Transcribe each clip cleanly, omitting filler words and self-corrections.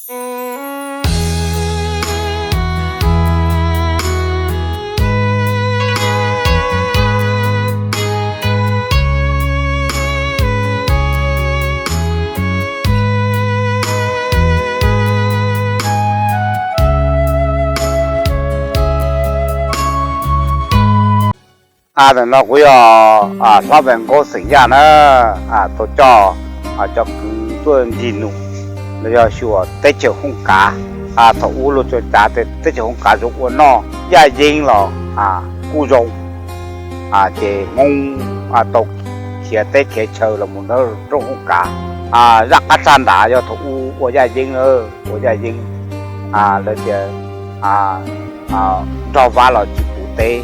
là nó cũng lo về cô sinh ra nó tôi cho cho cứ tôi nhìn nụ nó cho sửa tết chiều không cá thầu u luôn cho trả tết chiều không cá rồi nó gia đình là cu rong chỉ mong tộc kia tết kia chờ là một nó trong không cá rắc cá san đã cho thầu u của gia đình của gia đình là giờ cho vào là chỉ phụ tê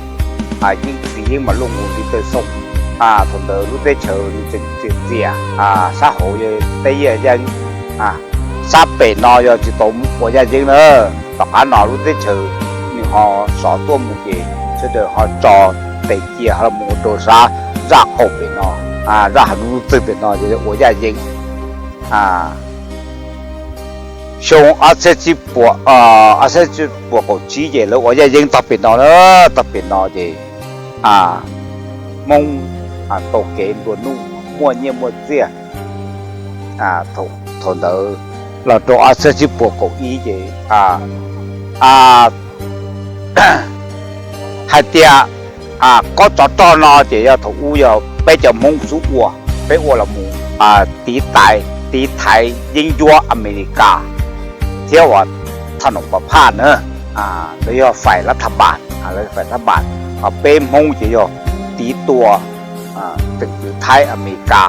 những gì mà luôn muốn đi tới sông thằng đó lúc tới chờ đi gì xã hội tây dân xã bể nó cho chỉ tốn của gia đình nữa tất cả nó lúc tới chờ nhưng họ sợ tôi một gì cho được họ trò tây kia họ một đồ ra hộp bể nó ra lúc tới bể nó thì của gia đình xong sẽ chỉ bộ cổ chỉ về lúc của gia đình tập bể nó nữa tập bể nó thì mong tổ kế luôn nu mua nhiều một gì thôn đó là đồ sẽ chỉ buộc cổ ý gì hai tia có cho nó chỉ là thủ u giờ bây giờ mong số ua bây ua là mong tí thái dinh dúa America theoว่าถนนประพาสnữaแล้วก็ฝ่ายรัฐบาลแล้วฝ่ายรัฐบาลเป็นมงจะอยู่ตีตัวตึกอยู่ไทยอเมริกา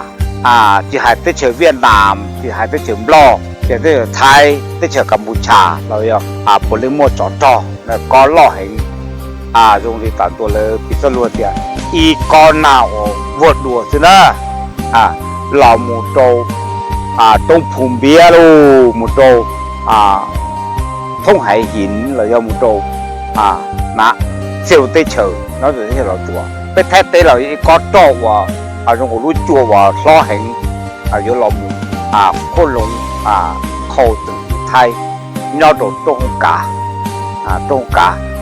จะหายไปเจอเวียดนามจะหายไปเจอลาวจะได้เจอไทยได้เจอกัมพูชาเราอยู่บริโภคจ่อแล้วก็ล่อเห็นโรงเรียนต่างตัวเลยพิจารณาเดียอีกอนหนาววัดดัวสินะเราหมู่โตตรงภูมิเบียรูหมู่โตthông hải hiển là do một đồ nã siêu tê chờ nó rồi thế là chùa cái thép tê là có trò và trong cái núi chùa và lo hình giữa lòng khôn lũng khâu từ thay nhau đồ trong cá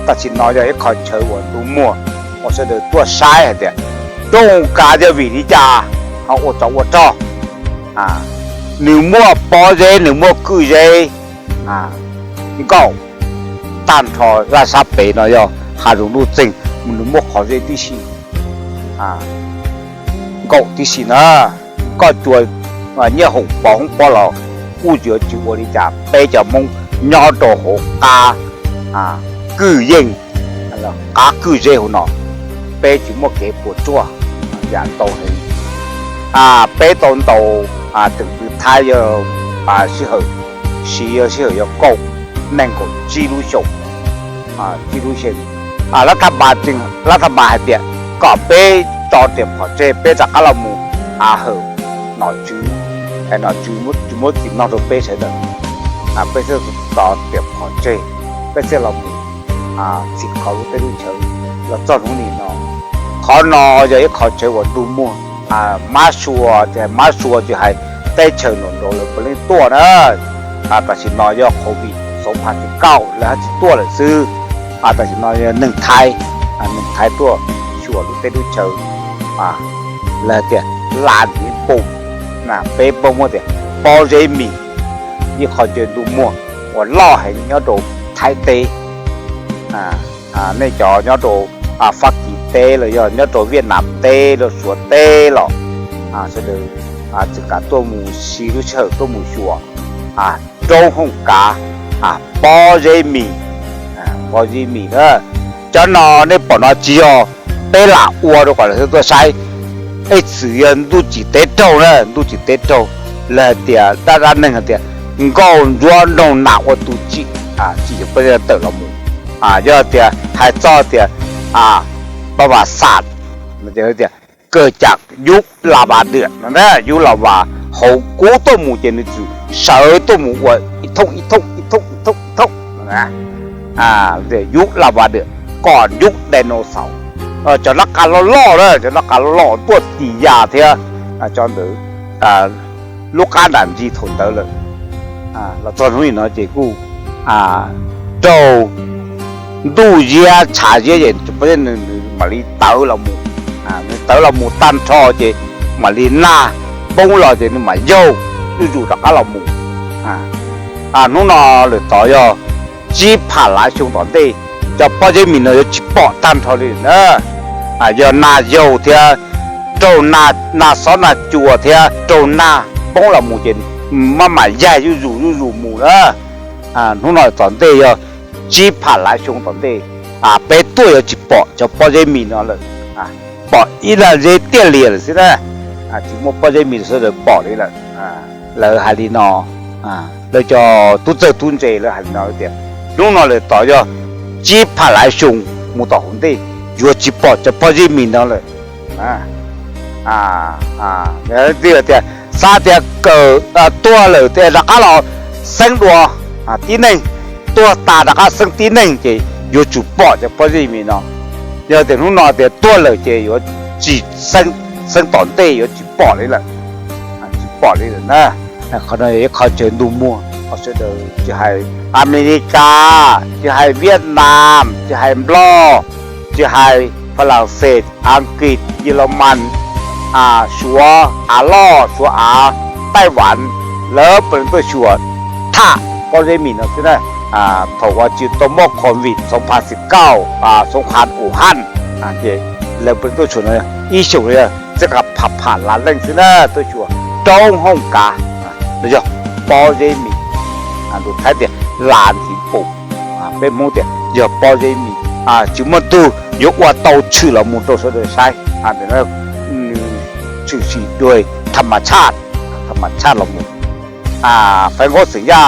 ta chỉ nói cho cái khỏi chờ của tôi mua我说的多晒的trong cá就vì đi cha họ ở cho nếu mua bò dê nếu mua cừu dê có tan thọ ra sắp bể nó rồi hà rủ lưu trình mình mua khó dễ tí xì cậu tí xì nữa có chuột mà nhớ hồng bó lò u giữa chịu đi chả bây giờ mong nhỏ đồ hổ cá cử dinh là cá cử dê hồ nó bây chỉ mua cái bột chua dạng tàu hình bây tàu từng từ thái giờ sư hở yo câu nên có chi lưu sông chi lưu senรัฐบาลจริงรัฐบาลเดียก็ไปต่อเดียบเขาเจไปจากอะไรมูเหอะหน่อยจื้อไอ้หน่อยจื้อมุดสิ่งนอกตัวไปใช่เด้อไปเจอต่อเดียบเขาเจไปเจอเรามูสิ่งเขารู้ได้รู้เฉยเราจอดตรงนี้เนาะเขานอจะให้เขาเจอว่าดูมั่วมาชัวจะให้ได้เชิญหนุนโดนเลยไปเล่นตัวนะแต่สิน้อยยอดโควิด2019แล้วสิตัวเลยซื้อแต่สิน้อยหนึ่งไทยตัวชัวร์รู้ได้รู้เชิงแล้วเดี๋ยวลานหินปุ่มเป๊ะปุ่มว่าเดี๋ยวปอเรมีนี่เขาจะดูมั่วว่าล่อให้ยอดโดไทยเตในจอยอดโดฟักกีเตเลยยอดโดเวียดนามเตเลยสัวเตหรอเสด็จจะการตัวหมูซีรู้เชิงตัวหมูชัวtrong không cá bò dê mì đó cho nó nên bỏ nó chỉ đây là ua đâu gọi là tôi sai ấy sử dụng tu chỉ tết trâu nữa tu chỉ tết trâu là tiền ta ra nên là tiền còn ruộng đồng nào của tu chỉ bây giờ tự là mù giờ tiền hay cho tiền bà bà sạt mà tiền cơ chặt giúp là bà được đó giúp là bà hậu cố tôi mù trên cái sợ tôi mù của ít thông để giúp là bà được còn giúp đèn nô sầu cho nó cả lo đó cho nó cả lo tuột tỷ già thế cho đỡ lúc ăn làm gì thốn tới rồi เราตอนนี้เนาะเจ้กูโจดูเยียชาเยียเย็นจะเป็นมาลีเต้าเราหมูเต้าเราหมูตั้นชอเจมาลีน่าปงเราเจนี่มาโยอยู่ๆตะก้าเราหมูนู่นน่ะเลยต่อยจีผ่าหลายช่วงตอนนี้จะพอจะมีเนาะจีปอตั้นชอเลยเนอะยอนาโยเทียโจนาซ้อนนาจัวเทียโจนาปงเราหมูเจนมาหมายใหญ่อยู่หมูเนอะนู่นน่ะตอนนี้จีผ่าหลายช่วงตอนนี้ไปตัวจีปอจะพอจะมีเนาะเลยปออีละเจเตี้ยเลี้ยเลยสินะจีโมพอจะมีส่วนปอเลยละเลยหาลีนอเลยจะตุ้นเจเลยหาลีนอเดียวนู่นน่ะเลยต่อยจีผ่าหลายช่วงมูต่อคนที่อยู่จีปอจะพอจะมีเนาะเลยเนี่ยเดี๋ยวซาเดียเกิดตัวเลยเดี๋ยวรักเราเส้นตัวที่หนึ่งตัวตารักเส้นที่หนึ่งเจอยู่จีปอจะพอจะมีเนาะเดี๋ยวนู่นน่ะเดี๋ยวตัวเลยเจอยู่จีเส้นตอนเตยอยู่จีปอเลยละจีปอเลยละนะเขาเนี่ยเขาเจอดูมัวเขาเจอจะให้อเมริกาจะให้เวียดนามจะให้บลอจะให้ฝรั่งเศสอังกฤษเยอรมันชัวล่อชัวไต้หวันแล้วเป็นตัวชัวถ้าก็ได้มีนะใช่ไหมถกว่าจิตโมโควิด2019สงครามอู่ฮั่นเจแล้วเป็นตัวชัวเนี่ยอีชัวเนี่ยจะกับผ่านล้านเล่นใช่ไหมตัวชัวจงฮ่องกาแล้ว就包人民ดูท้ายเดียหลานหินปุ่มเป็นมูเดียอย่า包人民จิมดูยกว่าโตชื่อเรามูโตสุดเลยใช่เดี๋ยวนั้นชื่อสีด้วยธรรมชาติเรามูแฟนก็สัญญา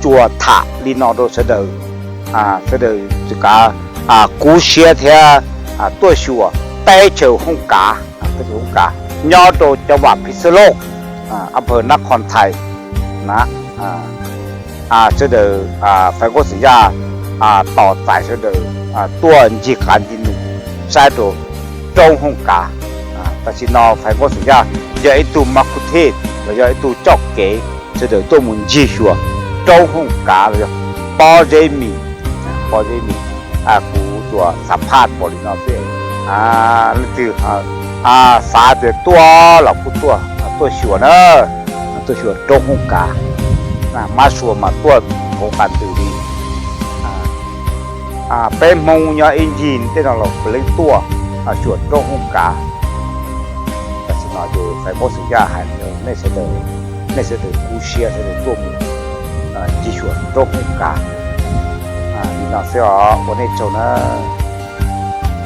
จัวถาลีนอโดเสดเสด这个古些เทียตัวชัวได้เจอฮ่องกาย่อโดจังหวัดพิษณุโลกอำเภอนครไทยนะเสดแฟนก็สัญญาต่อสายเสดตัวจีการดินุใช้ตัวจงฮ่องกาแต่ชินอแฟนก็สัญญาอย่าไอตัวมักคุเทศอย่าไอตัวจอกเก๋เสดตัวมุนจีชัวจงฮ่องกาเลยปอเจมีกูตัวสัมภาษณ์บริโนเซ่นั่นคือสาเดือตัวหลับตัวชัวเนอะตัวชัวจงฮ่องกามาชัวมาตัวโครงการตื่นดีเป็นมงยาอินจินที่เราเล่นตัวชัวจงฮ่องกาแต่สิ่งนั้นอยู่ใส่โมสิยาหันเดียวไม่เสด็จกูเชียเสด็จตัวมึงจีชัวจงฮ่องกา你那时候我那走呢。